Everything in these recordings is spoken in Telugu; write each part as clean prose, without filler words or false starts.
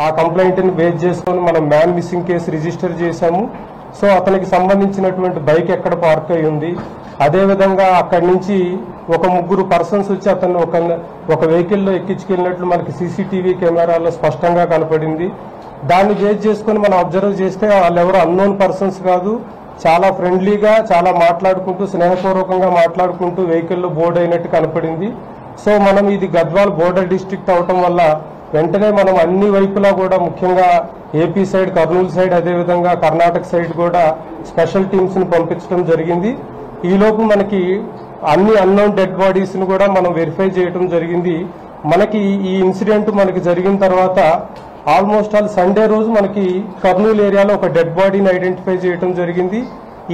ఆ కంప్లైంట్ని బేస్ చేసుకొని మనం మ్యాన్ మిస్సింగ్ కేసు రిజిస్టర్ చేశాము. సో అతనికి సంబంధించినటువంటి బైక్ ఎక్కడ పార్క్ అయి ఉంది, అదేవిధంగా అక్కడి నుంచి ఒక 3 పర్సన్స్ వచ్చి అతను ఒక వెహికల్లో ఎక్కించుకెళ్ళినట్లు మనకి సీసీటీవీ కెమెరాలో స్పష్టంగా కనపడింది. దాన్ని బేస్ చేసుకుని మనం అబ్జర్వ్ చేస్తే వాళ్ళెవరో అన్నోన్ పర్సన్స్ కాదు, చాలా ఫ్రెండ్లీగా చాలా మాట్లాడుకుంటూ స్నేహపూర్వకంగా మాట్లాడుకుంటూ వెహికల్లో బోర్డు అయినట్టు కనపడింది. సో మనం ఇది గద్వాల్ బోర్డర్ డిస్ట్రిక్ట్ అవటం వల్ల వెంటనే మనం అన్ని వైపులా కూడా ముఖ్యంగా ఏపీ సైడ్, కర్నూలు సైడ్, అదేవిధంగా కర్ణాటక సైడ్ కూడా స్పెషల్ టీమ్స్ ని పంపించడం జరిగింది. ఈలోపు మనకి అన్ని అన్నోన్ డెడ్ బాడీస్ ను కూడా మనం వెరిఫై చేయడం జరిగింది. మనకి ఈ ఇన్సిడెంట్ మనకి జరిగిన తర్వాత ఆల్మోస్ట్ ఆల్ సండే రోజు మనకి కర్నూలు ఏరియాలో ఒక డెడ్ బాడీని ఐడెంటిఫై చేయడం జరిగింది.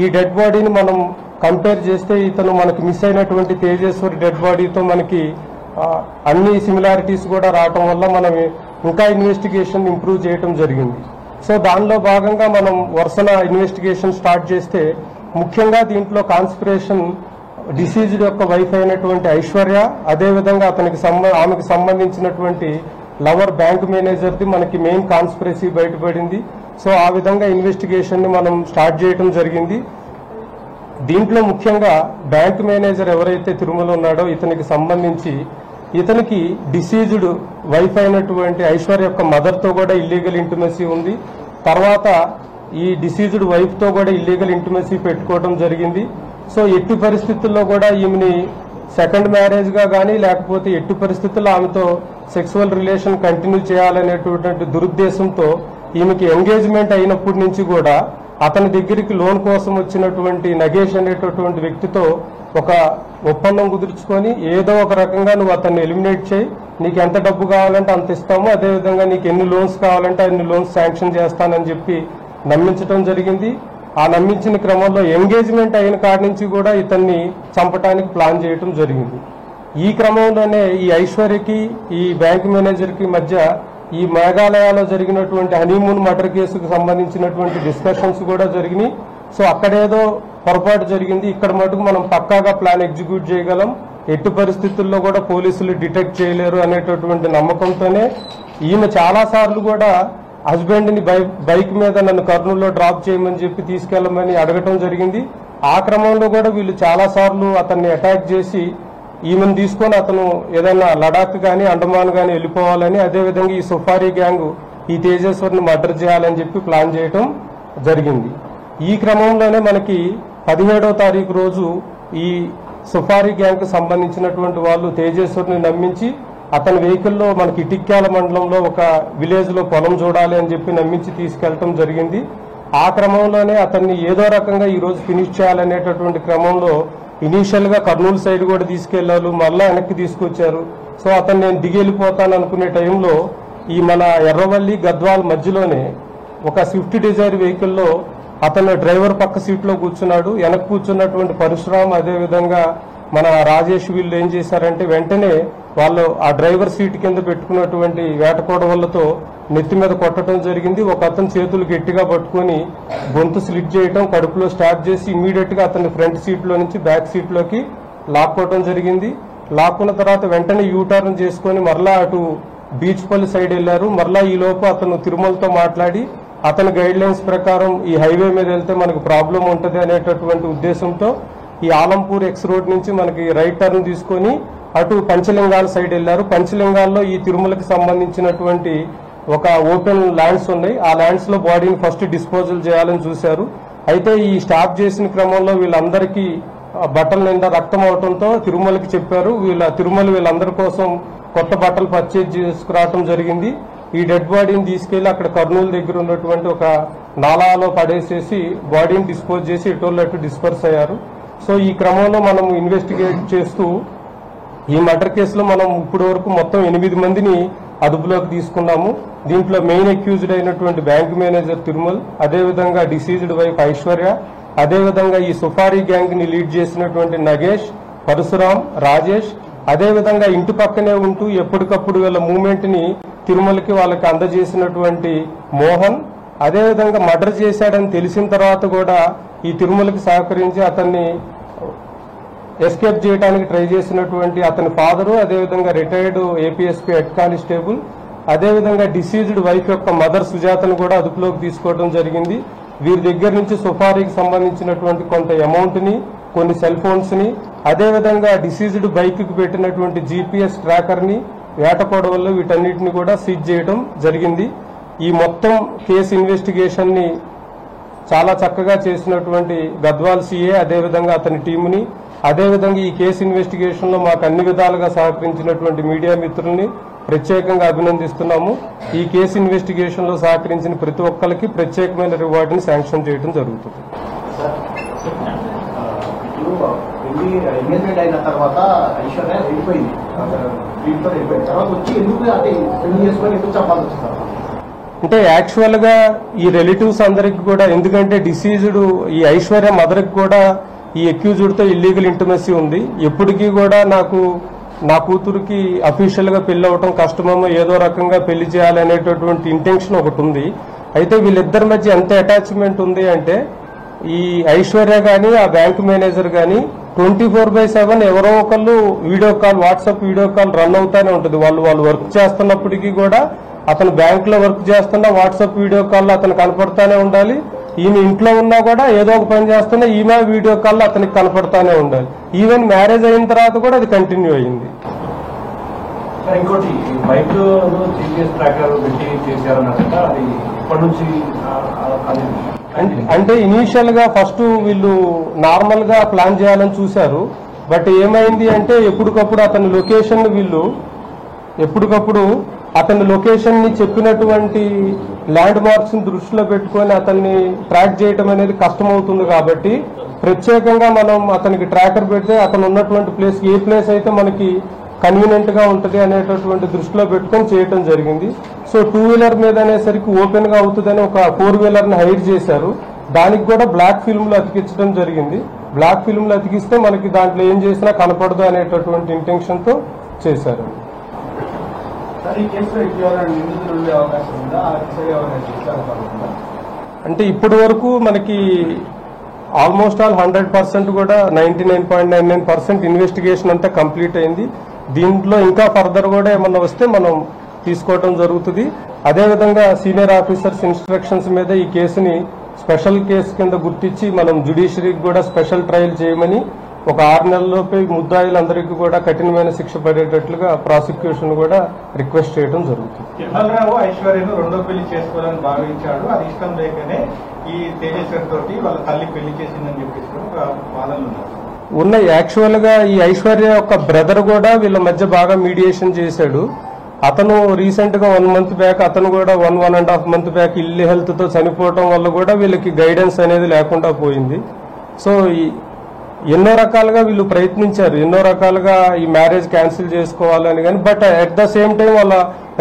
ఈ డెడ్ బాడీని మనం కంపేర్ చేస్తే ఇతను మనకి మిస్ అయినటువంటి తేజేశ్వరి డెడ్ బాడీతో మనకి అన్ని సిమిలారిటీస్ కూడా రావటం వల్ల మనం ఇంకా ఇన్వెస్టిగేషన్ ఇంప్రూవ్ చేయడం జరిగింది. సో దానిలో భాగంగా మనం వరుసన ఇన్వెస్టిగేషన్ స్టార్ట్ చేస్తే ముఖ్యంగా దీంట్లో కాన్స్పిరేషన్ డిసీజ్డ్ యొక్క వైఫ్ అయినటువంటి ఐశ్వర్య, అదేవిధంగా ఆమెకు సంబంధించినటువంటి లవర్ బ్యాంక్ మేనేజర్ది మనకి మెయిన్ కాన్స్పిరసీ బయటపడింది. సో ఆ విధంగా ఇన్వెస్టిగేషన్ ని మనం స్టార్ట్ చేయడం జరిగింది. దీంట్లో ముఖ్యంగా బ్యాంక్ మేనేజర్ ఎవరైతే తిరుమల ఉన్నాడో ఇతనికి సంబంధించి ఇతనికి డిసీజ్డ్ వైఫ్ అయినటువంటి ఐశ్వర్య యొక్క మదర్ తో కూడా ఇల్లీగల్ ఇంటిమసీ ఉంది. తర్వాత ఈ డిసీజ్డ్ వైఫ్ తో కూడా ఇల్లీగల్ ఇంటిమసీ పెట్టుకోవడం జరిగింది. సో ఎట్టి పరిస్థితుల్లో కూడా ఈమెని సెకండ్ మ్యారేజ్ గా కానీ లేకపోతే ఎట్టి పరిస్థితుల్లో ఆమెతో సెక్సువల్ రిలేషన్ కంటిన్యూ చేయాలనేటువంటి దురుద్దేశంతో ఈమెకి ఎంగేజ్మెంట్ అయినప్పటి నుంచి కూడా అతని దగ్గరికి లోన్ కోసం వచ్చినటువంటి నగేష్ అనేటటువంటి వ్యక్తితో ఒక ఒప్పందం కుదుర్చుకొని ఏదో ఒక రకంగా నువ్వు అతన్ని ఎలిమినేట్ చేయి, నీకు ఎంత డబ్బు కావాలంటే అంత ఇస్తాము, అదేవిధంగా నీకు ఎన్ని లోన్స్ కావాలంటే అన్ని లోన్స్ శాంక్షన్ చేస్తానని చెప్పి నమ్మించడం జరిగింది. ఆ నమ్మించిన క్రమంలో ఎంగేజ్మెంట్ అయిన కాడి నుంచి కూడా ఇతన్ని చంపడానికి ప్లాన్ చేయడం జరిగింది. ఈ క్రమంలోనే ఈ ఐశ్వర్యకి ఈ బ్యాంక్ మేనేజర్కి మధ్య ఈ మేఘాలయాలో జరిగినటువంటి హనీమూన్ మర్డర్ కేసుకు సంబంధించినటువంటి డిస్కషన్స్ కూడా జరిగినాయి. సో అక్కడేదో పొరపాటు జరిగింది, ఇక్కడ మటుకు మనం పక్కాగా ప్లాన్ ఎగ్జిక్యూట్ చేయగలం, ఎట్టి పరిస్థితుల్లో కూడా పోలీసులు డిటెక్ట్ చేయలేరు అనేటటువంటి నమ్మకంతోనే ఈమె చాలా సార్లు కూడా హస్బెండ్ ని బైక్ మీద నన్ను కర్నూలులో డ్రాప్ చేయమని చెప్పి తీసుకెళ్లమని అడగటం జరిగింది. ఆ క్రమంలో కూడా వీళ్ళు చాలా సార్లు అతన్ని అటాక్ చేసి ఈమెను తీసుకొని అతను ఏదైనా లడాక్ గానీ అండమాన్ గానీ వెళ్ళిపోవాలని, అదేవిధంగా ఈ సుఫారీ గ్యాంగ్ ఈ తేజేశ్వరిని మర్డర్ చేయాలని చెప్పి ప్లాన్ చేయటం జరిగింది. ఈ క్రమంలోనే మనకి 17వ తారీఖు రోజు ఈ సుఫారీ గ్యాంగ్ కు సంబంధించినటువంటి వాళ్ళు తేజేశ్వరిని నమ్మించి అతని వెహికల్లో మనకి ఇటిక్యాల మండలంలో ఒక విలేజ్ లో పొలం చూడాలి అని చెప్పి నమ్మించి తీసుకెళ్లటం జరిగింది. ఆ క్రమంలోనే అతన్ని ఏదో రకంగా ఈ రోజు ఫినిష్ చేయాలనేటటువంటి క్రమంలో ఇనీషియల్ గా కర్నూలు సైడ్ కూడా తీసుకెళ్లారు, మళ్ళా వెనక్కి తీసుకొచ్చారు. సో అతను నేను దిగి వెళ్ళిపోతాను అనుకునే టైంలో ఈ మన ఎర్రవల్లి గద్వాల్ మధ్యలోనే ఒక స్విఫ్ట్ డిజైర్ వెహికల్లో అతను డ్రైవర్ పక్క సీట్లో కూర్చున్నాడు. వెనక కూర్చున్నటువంటి పరశురామ్, అదేవిధంగా మన రాజేష్ వీళ్ళు ఏం చేశారంటే వెంటనే వాళ్ళు ఆ డ్రైవర్ సీట్ కింద పెట్టుకున్నటువంటి వేటకోడవలతో నెత్తి మీద కొట్టడం జరిగింది. ఒక అతను చేతులు గట్టిగా పట్టుకుని గొంతు స్లిట్ చేయడం, కడుపులో స్టార్ట్ చేసి ఇమ్మీడియట్ గా అతన్ని ఫ్రంట్ సీట్ లో నుంచి బ్యాక్ సీట్ లోకి లాక్కోవడం జరిగింది. లాక్కున్న తర్వాత వెంటనే యూటర్న్ చేసుకుని మరలా అటు బీచ్పల్లి సైడ్ వెళ్లారు. మరలా ఈ లోపు అతను తిరుమలతో మాట్లాడి అతని గైడ్ లైన్స్ ప్రకారం ఈ హైవే మీద వెళ్తే మనకు ప్రాబ్లం ఉంటది అనేటటువంటి ఉద్దేశంతో ఈ ఆలంపూర్ ఎక్స్ రోడ్ నుంచి మనకి రైట్ టర్న్ తీసుకొని అటు పంచలింగాల సైడ్ వెళ్లారు. పంచలింగాల్లో ఈ తిరుమలకి సంబంధించినటువంటి ఒక ఓపెన్ ల్యాండ్స్ ఉన్నాయి. ఆ ల్యాండ్స్ లో బాడీని ఫస్ట్ డిస్పోజల్ చేయాలని చూశారు. అయితే ఈ స్టాప్ చేసిన క్రమంలో వీళ్ళందరికీ బట్టల నిండా రక్తం అవడంతో తిరుమలకి చెప్పారు. తిరుమల వీళ్ళందరి కోసం కొత్త బట్టలు పర్చేజ్ చేసుకురావడం జరిగింది. ఈ డెడ్ బాడీని తీసుకెళ్లి అక్కడ కర్నూలు దగ్గర ఉన్నటువంటి ఒక నాలాలో పడేసేసి బాడీని డిస్పోజ్ చేసి ఎటోళ్ళట్టు డిస్పర్స్ అయ్యారు. సో ఈ క్రమంలో మనం ఇన్వెస్టిగేట్ చేస్తూ ఈ మర్డర్ కేసులో మనం ఇప్పటి వరకు మొత్తం 8 మందిని అదుపులోకి తీసుకున్నాము. దీంట్లో మెయిన్ అక్యూజ్డ్ అయినటువంటి బ్యాంక్ మేనేజర్ తిరుమల్, అదేవిధంగా డిసీజ్డ్ వైఫ్ ఐశ్వర్య, అదేవిధంగా ఈ సుఫారీ గ్యాంగ్ ని లీడ్ చేసినటువంటి నగేష్, పరశురామ్, రాజేష్, అదేవిధంగా ఇంటి పక్కనే ఉంటూ ఎప్పటికప్పుడు వీళ్ళ మూవ్మెంట్ ని తిరుమలకి వాళ్ళకి అందజేసినటువంటి మోహన్, అదేవిధంగా మర్డర్ చేశాడని తెలిసిన తర్వాత కూడా ఈ తిరుమలకి సహకరించి అతన్ని ఎస్కేప్ చేయడానికి ట్రై చేసినటువంటి అతని ఫాదరు, అదేవిధంగా రిటైర్డ్ ఏపీఎస్పీ హెడ్ కానిస్టేబుల్, అదేవిధంగా డిసీజ్డ్ వైఫ్ యొక్క మదర్ సుజాతను కూడా అదుపులోకి తీసుకోవడం జరిగింది. వీరి దగ్గర నుంచి సుఫారీకి సంబంధించినటువంటి కొంత అమౌంట్ ని, కొన్ని సెల్ ఫోన్స్ ని, అదేవిధంగా డిసీజ్డ్ బైక్ కి పెట్టినటువంటి జీపీఎస్ ట్రాకర్ ని, వేట కొడవల్లో వీటన్నిటిని కూడా సీజ్ చేయడం జరిగింది. ఈ మొత్తం కేసు ఇన్వెస్టిగేషన్ ని చాలా చక్కగా చేసినటువంటి గద్వాల్ సిఏ, అదేవిధంగా అతని టీముని, అదేవిధంగా ఈ కేసు ఇన్వెస్టిగేషన్ లో మాకు అన్ని విధాలుగా సహకరించినటువంటి మీడియా మిత్రుల్ని ప్రత్యేకంగా అభినందిస్తున్నాము. ఈ కేసు ఇన్వెస్టిగేషన్ లో సహకరించిన ప్రతి ఒక్కరికి ప్రత్యేకమైన రివార్డుని శాంక్షన్ చేయడం జరుగుతుంది. ఎంగేజ్మెంట్ అయిన తర్వాత ఐశ్వర్య వెళ్ళిపోయింది, తర్వాత వచ్చి ఎందుకు అంటే పెళ్లి చేసుకొని ఎందుకు చెప్పాల్సి వచ్చింది? అంటే యాక్చువల్ గా ఈ రిలేటివ్స్ అందరికి కూడా, ఎందుకంటే డిసీజ్డ్ ఈ ఐశ్వర్య మదర్ కి కూడా ఈ అక్యూజ్డ్ తో ఇల్లీగల్ ఇంటిమసీ ఉంది. ఎప్పటికీ కూడా నాకు నా కూతురికి అఫీషియల్ గా పెళ్లి అవటం కష్టమేమో, ఏదో రకంగా పెళ్లి చేయాలనేటటువంటి ఇంటెన్షన్ ఒకటి ఉంది. అయితే వీళ్ళిద్దరి మధ్య ఎంత అటాచ్మెంట్ ఉంది అంటే, ఈ ఐశ్వర్య గాని ఆ బ్యాంక్ మేనేజర్ గాని 24/7 ఎవరో ఒకళ్ళు video call, WhatsApp video call run అవుతానే ఉంటుంది. వాళ్ళు వర్క్ చేస్తున్నప్పటికీ కూడా, అతను బ్యాంక్ లో వర్క్ చేస్తున్నా వాట్సాప్ వీడియో కాల్ అతను కనపడతానే ఉండాలి. ఈమె ఇంట్లో ఉన్నా కూడా ఏదో ఒక పని చేస్తున్నా ఈమె వీడియో కాల్ అతనికి కనపడతానే ఉండాలి. ఈవెన్ మ్యారేజ్ అయిన తర్వాత కూడా అది కంటిన్యూ అయ్యింది. ఇంకోటి బైక్ జీపీఎస్ ట్రాకర్ పెట్టి చేశారన్నమాట, అది ఇప్పటి నుంచి అంటే ఇనీషియల్ గా ఫస్ట్ వీళ్ళు నార్మల్ గా ప్లాన్ చేయాలని చూశారు. బట్ ఏమైంది అంటే, ఎప్పటికప్పుడు అతని లొకేషన్ ని చెప్పినటువంటి ల్యాండ్ మార్క్స్ ని దృష్టిలో పెట్టుకొని అతన్ని ట్రాక్ చేయడం అనేది కష్టమవుతుంది. కాబట్టి ప్రత్యేకంగా మనం అతనికి ట్రాకర్ పెడితే అతను ఉన్నటువంటి ప్లేస్, ఏ ప్లేస్ అయితే మనకి కన్వీనియంట్ గా ఉంటది అనేటటువంటి దృష్టిలో పెట్టుకొని చేయటం జరిగింది. సో 2 వీలర్ మీద అనేసరికి ఓపెన్ గా అవుతుందని ఒక 4 వీలర్ ని హైర్ చేశారు. దానికి కూడా బ్లాక్ ఫిల్మ్ లో అతికించడం జరిగింది. బ్లాక్ ఫిల్మ్ లో అతికిస్తే మనకి దాంట్లో ఏం చేసినా కనపడదు అనేటటువంటి ఇంటెన్షన్ తో చేశారు. అంటే ఇప్పటి వరకు మనకి ఆల్మోస్ట్ ఆల్ 100% కూడా 99.99% ఇన్వెస్టిగేషన్ అంతా కంప్లీట్ అయింది. దీంట్లో ఇంకా ఫర్దర్ కూడా ఏమన్నా వస్తే మనం తీసుకోవడం జరుగుతుంది. అదేవిధంగా సీనియర్ ఆఫీసర్స్ ఇన్స్ట్రక్షన్స్ మీద ఈ కేసుని స్పెషల్ కేసు కింద గుర్తించి మనం జ్యుడిషియరీకి కూడా స్పెషల్ ట్రయల్ చేయమని, ఒక 6 నెలల్లోపే ముద్దాయిలందరికీ కూడా కఠినమైన శిక్ష పడేటట్లుగా ప్రాసిక్యూషన్ కూడా రిక్వెస్ట్ చేయడం జరుగుతుంది. తిరుమలరావు ఐశ్వర్యను రెండో పెళ్లి చేసుకోవాలని భావించాడు. అది ఇష్టం లేకనే ఈ తేజేశ్వర్ తోటి వాళ్ళ తల్లి పెళ్లి చేసిందని చెప్పేసి ఒక వాదనలు ఉన్నాయి. యాక్చువల్ గా ఈ ఐశ్వర్య యొక్క బ్రదర్ కూడా వీళ్ళ మధ్య బాగా మీడియేషన్ చేశాడు. అతను రీసెంట్ గా 1 మంత్ బ్యాక్, అతను కూడా 1.5 మంత్ బ్యాక్ ఇల్లు హెల్త్ తో చనిపోవటం వల్ల కూడా వీళ్ళకి గైడెన్స్ అనేది లేకుండా పోయింది. సో ఎన్నో రకాలుగా వీళ్ళు ప్రయత్నించారు, ఎన్నో రకాలుగా ఈ మ్యారేజ్ క్యాన్సిల్ చేసుకోవాలని. కానీ but at the same time వాళ్ళ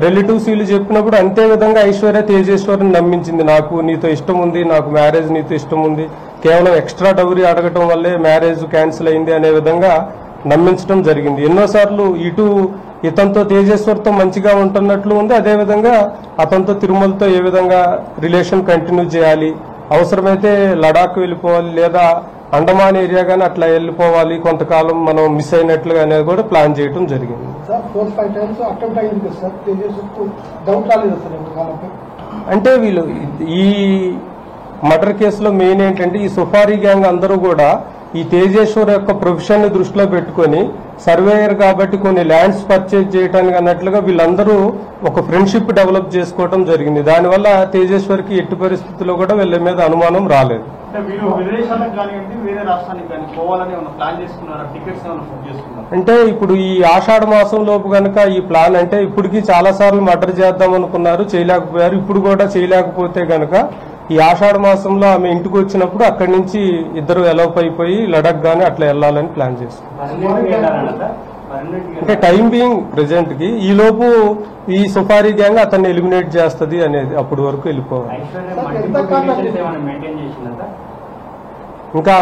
రిలేటివ్స్ వీళ్ళు చెప్పినప్పుడు అంతే విధంగా ఐశ్వర్య తేజేశ్వరిని నమ్మించింది. నాకు నీతో ఇష్టం ఉంది, నాకు మ్యారేజ్ నీతో ఇష్టం ఉంది, కేవలం ఎక్స్ట్రా డౌరీ అడగటం వల్లే మ్యారేజ్ క్యాన్సిల్ అయింది అనే విధంగా నమ్మించడం జరిగింది. ఎన్నోసార్లు ఇతనితో తేజేశ్వర్తో మంచిగా ఉంటున్నట్లు ఉంది. అదేవిధంగా అతనితో తిరుమలతో ఏ విధంగా రిలేషన్ కంటిన్యూ చేయాలి, అవసరమైతే లడాక్ వెళ్ళిపోవాలి, లేదా అండమాన్ ఏరియా గానీ అట్లా వెళ్ళిపోవాలి, కొంతకాలం మనం మిస్ అయినట్లుగా అనేది కూడా ప్లాన్ చేయడం జరిగింది. అంటే వీళ్ళు ఈ మర్డర్ కేసులో మెయిన్ ఏంటంటే, ఈ సుఫారీ గ్యాంగ్ అందరూ కూడా ఈ తేజేశ్వర్ యొక్క ప్రొఫెషన్ ని దృష్టిలో పెట్టుకుని, సర్వేయర్ కాబట్టి కొన్ని ల్యాండ్స్ పర్చేజ్ చేయడానికి అన్నట్లుగా వీళ్ళందరూ ఒక ఫ్రెండ్షిప్ డెవలప్ చేసుకోవడం జరిగింది. దానివల్ల తేజేశ్వర్కి ఎట్టి పరిస్థితుల్లో కూడా వీళ్ళ మీద అనుమానం రాలేదు. అంటే ఇప్పుడు ఈ ఆషాఢ మాసం లోపు కనుక ఈ ప్లాన్, అంటే ఇప్పటికీ చాలా సార్లు మర్డర్ చేద్దాం అనుకున్నారు, చేయలేకపోయారు. ఇప్పుడు కూడా చేయలేకపోతే గనక ఈ ఆషాఢ మాసంలో ఆమె ఇంటికి వచ్చినప్పుడు అక్కడి నుంచి ఇద్దరు ఎలోప్ అయిపోయి లడక్ గానీ అట్లా వెళ్లాలని ప్లాన్ చేసుకున్నారు. అంటే టైం బీయింగ్ ప్రెజెంట్ కి ఈ లోపు ఈ సుఫారీ గ్యాంగ్ అతన్ని ఎలిమినేట్ చేస్తుంది అనేది, అప్పటి వరకు వెళ్ళిపోవాలి. ఇంకా ఆ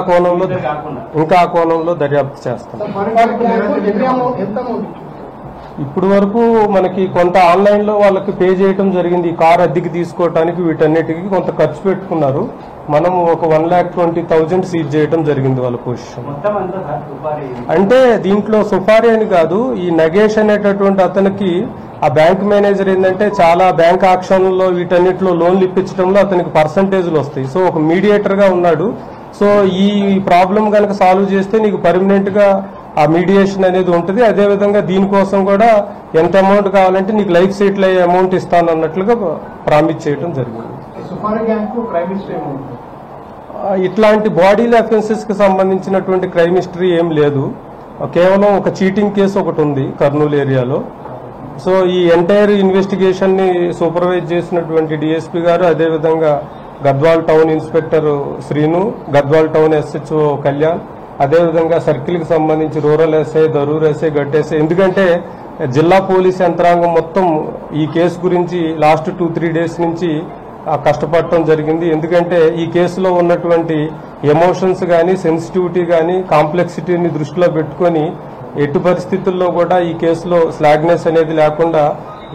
కోణంలో దర్యాప్తు చేస్తాం. ఇప్పుడు వరకు మనకి కొంత ఆన్లైన్ లో వాళ్ళకి పే చేయడం జరిగింది. ఈ కార్ అద్దెకి తీసుకోవడానికి వీటన్నిటికీ కొంత ఖర్చు పెట్టుకున్నారు. మనం ఒక 1,20,000 సీజ్ చేయడం జరిగింది వాళ్ళ పొజిషన్. అంటే దీంట్లో సుపారీ అని కాదు, ఈ నగేష్ అనేటటువంటి అతనికి ఆ బ్యాంక్ మేనేజర్ ఏంటంటే చాలా బ్యాంక్ ఆక్షన్లో వీటన్నిటిలో లోన్లు ఇప్పించడంలో అతనికి పర్సంటేజ్లు వస్తాయి. సో ఒక మీడియేటర్ గా ఉన్నాడు. సో ఈ ప్రాబ్లం కనుక సాల్వ్ చేస్తే నీకు పర్మనెంట్ గా ఆ మీడియేషన్ అనేది ఉంటుంది. అదేవిధంగా దీనికోసం కూడా ఎంత అమౌంట్ కావాలంటే నీకు లైఫ్ సెటిల్ అయ్యే అమౌంట్ ఇస్తాను అన్నట్లుగా ప్రామిస్ చేయడం జరిగింది. ఇట్లాంటి బాడీలీ అఫెన్సెస్ కి సంబంధించినటువంటి క్రైమ్ హిస్టరీ ఏం లేదు. కేవలం ఒక చీటింగ్ కేసు ఒకటి ఉంది కర్నూలు ఏరియాలో. సో ఈ ఎంటైర్ ఇన్వెస్టిగేషన్ ని సూపర్వైజ్ చేసినటువంటి డిఎస్పీ గారు, అదేవిధంగా Gadwal town inspector Srinu, Gadwal town SHO Kalyan, అదేవిధంగా సర్కిల్ కి సంబంధించి rural SI, Darur SI, Gattu SI, ఎందుకంటే జిల్లా పోలీస్ యంత్రాంగం మొత్తం ఈ కేసు గురించి లాస్ట్ 2-3 డేస్ నుంచి కష్టపడటం జరిగింది. ఎందుకంటే ఈ కేసులో ఉన్నటువంటి ఎమోషన్స్ కానీ, సెన్సిటివిటీ కానీ, కాంప్లెక్సిటీని దృష్టిలో పెట్టుకుని ఎటు పరిస్థితుల్లో కూడా ఈ కేసులో స్లాగ్నెస్ అనేది లేకుండా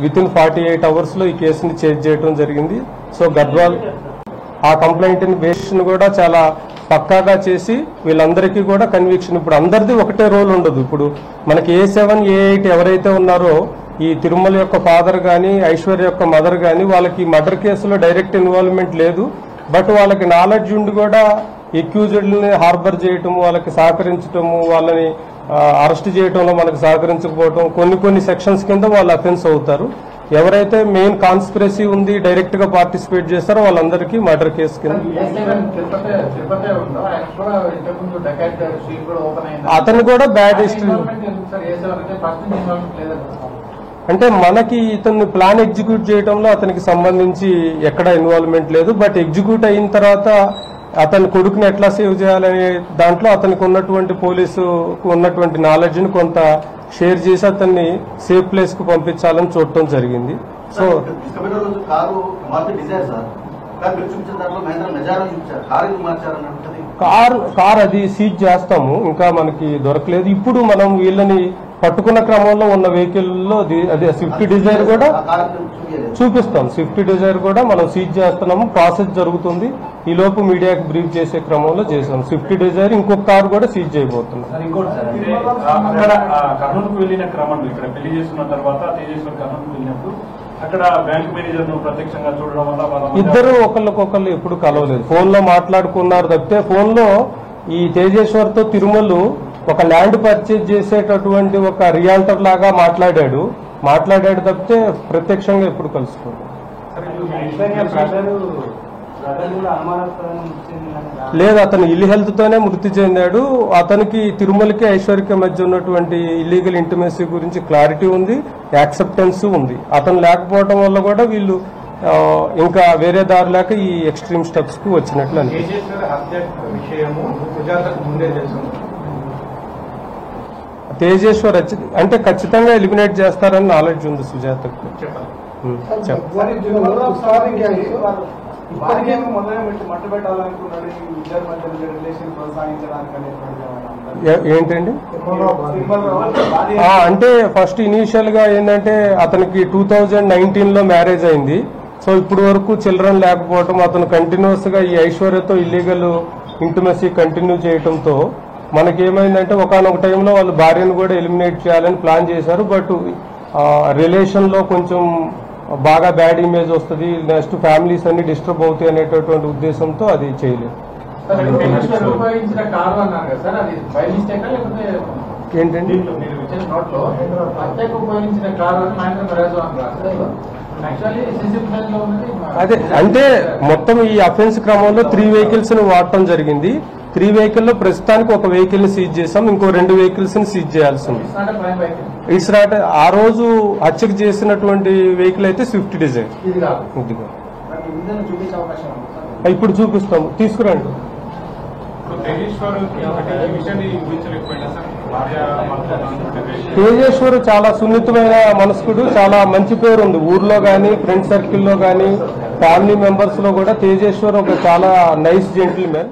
వితిన్ 48 hours లో ఈ కేసుని చేంజ్ చేయడం జరిగింది. సో గద్వాల్ ఆ కంప్లైంట్ బేస్ కూడా చాలా పక్కాగా చేసి వీళ్ళందరికీ కూడా కన్విక్షన్, ఇప్పుడు అందరిది ఒకటే రోల్ ఉండదు. ఇప్పుడు మనకి A7, A8 ఎవరైతే ఉన్నారో ఈ తిరుమల యొక్క ఫాదర్ గాని, ఐశ్వర్య యొక్క మదర్ గాని, వాళ్ళకి మర్డర్ కేసులో డైరెక్ట్ ఇన్వాల్వ్మెంట్ లేదు. బట్ వాళ్ళకి నాలెడ్జ్ ఉండి కూడా ఎక్యూజ్డ్ని హార్బర్ చేయటం, వాళ్ళకి సహకరించటము, వాళ్ళని అరెస్ట్ చేయడంలో మనకు సహకరించకపోవడం, కొన్ని సెక్షన్స్ కింద వాళ్ళు అఫెన్స్ అవుతారు. ఎవరైతే మెయిన్ కాన్స్పిరసీ ఉంది, డైరెక్ట్ గా పార్టిసిపేట్ చేస్తారో వాళ్ళందరికీ మర్డర్ కేసు కింద. అతను కూడా బ్యాడ్ హిస్టరీ. అంటే మనకి ఇతన్ని ప్లాన్ ఎగ్జిక్యూట్ చేయడంలో అతనికి సంబంధించి ఎక్కడ ఇన్వాల్వ్మెంట్ లేదు. బట్ ఎగ్జిక్యూట్ అయిన తర్వాత అతని కొడుకుని ఎట్లా సేవ్ చేయాలనే దాంట్లో అతనికి ఉన్నటువంటి పోలీసుకు ఉన్నటువంటి నాలెడ్జ్ ని కొంత షేర్ చేసి అతన్ని సేఫ్ ప్లేస్ కు పంపించాలని చూడటం జరిగింది. సో కార్ అది సీజ్ చేస్తాము, ఇంకా మనకి దొరకలేదు. ఇప్పుడు మనం వీళ్ళని పట్టుకున్న క్రమంలో ఉన్న వెహికల్ లో అదే స్విఫ్ట్ డిజైర్ కూడా చూపిస్తాం. స్విఫ్ట్ డిజైర్ కూడా మనం సీజ్ చేస్తున్నాము, ప్రాసెస్ జరుగుతుంది. ఈ లోపు మీడియాకి బ్రీఫ్ చేసే క్రమంలో చేసాం. స్విఫ్ట్ డిజైర్ ఇంకొక కారు కూడా సీజ్ చేయబోతున్నాం. కర్నూలుకు వెళ్ళిన క్రమంలో ఇక్కడ పెళ్లి చేసుకున్న తర్వాత తేజేశ్వర్ కర్నూలుకు వెళ్ళినప్పుడు అక్కడ బ్యాంక్ మేనేజర్ ను ప్రత్యక్షంగా చూడడం వల్ల ఇద్దరు ఒకళ్ళకొకళ్ళు ఎప్పుడు కలవలేదు, ఫోన్ లో మాట్లాడుకున్నారు తప్పితే. ఫోన్ లో ఈ తేజేశ్వర్ తో తిరుమల ఒక ల్యాండ్ పర్చేజ్ చేసేటటువంటి ఒక రియాల్టర్ లాగా మాట్లాడాడు తప్పితే ప్రత్యక్షంగా ఎప్పుడు కలుసుకోలేదు. లేదు, అతను ఇల్ హెల్త్ తోనే మృతి చెందాడు. అతనికి తిరుమలకి ఐశ్వర్యకి మధ్య ఉన్నటువంటి ఇల్లీగల్ ఇంటిమసీ గురించి క్లారిటీ ఉంది, యాక్సెప్టెన్స్ ఉంది. అతను లేకపోవడం వల్ల కూడా వీళ్ళు ఇంకా వేరే దారి లేక ఈ ఎక్స్ట్రీమ్ స్టెప్స్ కు వచ్చినట్లు అనిపిస్తుంది. తేజేశ్వర్ అంటే ఖచ్చితంగా ఎలిమినేట్ చేస్తారని నాలెడ్జ్ ఉంది సుజాతకు. ఏంటండి అంటే ఫస్ట్ ఇనీషియల్ గా ఏంటంటే అతనికి 2019 లో మ్యారేజ్ అయింది. సో ఇప్పుడు వరకు చిల్డ్రన్ లేకపోవడం, అతను కంటిన్యూస్ గా ఈ ఐశ్వర్యతో ఇల్లీగల్ ఇంటిమసీ కంటిన్యూ చేయడంతో మనకేమైందంటే ఒకనొక టైంలో వాళ్ళ భార్యను కూడా ఎలిమినేట్ చేయాలని ప్లాన్ చేశారు. బట్ రిలేషన్ లో కొంచెం బాగా బ్యాడ్ ఇమేజ్ వస్తుంది, నెక్స్ట్ ఫ్యామిలీస్ అన్ని డిస్టర్బ్ అవుతాయి అనేటటువంటి ఉద్దేశంతో అది చేయలేదు. ఏంటండి అదే అంటే మొత్తం ఈ అఫెన్స్ క్రమంలో 3 vehicles ను వాడటం జరిగింది. 3 vehicles లో ప్రస్తుతానికి ఒక వెహికల్ ని సీజ్ చేసాం, ఇంకో 2 vehicles ని సీజ్ చేయాల్సి ఉంది. ఇట్స్ నాట్ ఆ రోజు హత్యకు చేసినటువంటి వెహికల్ అయితే స్విఫ్ట్ డిజైర్. ఇప్పుడు చూపిస్తాం, తీసుకురండి. తేజేశ్వర్ చాలా సున్నితమైన మనస్కుడు, చాలా మంచి పేరు ఉంది ఊర్లో గానీ, ఫ్రెండ్ సర్కిల్లో గానీ, ఫ్యామిలీ మెంబర్స్ లో కూడా. తేజేశ్వర్ ఒక చాలా నైస్ జెంటిల్మెన్.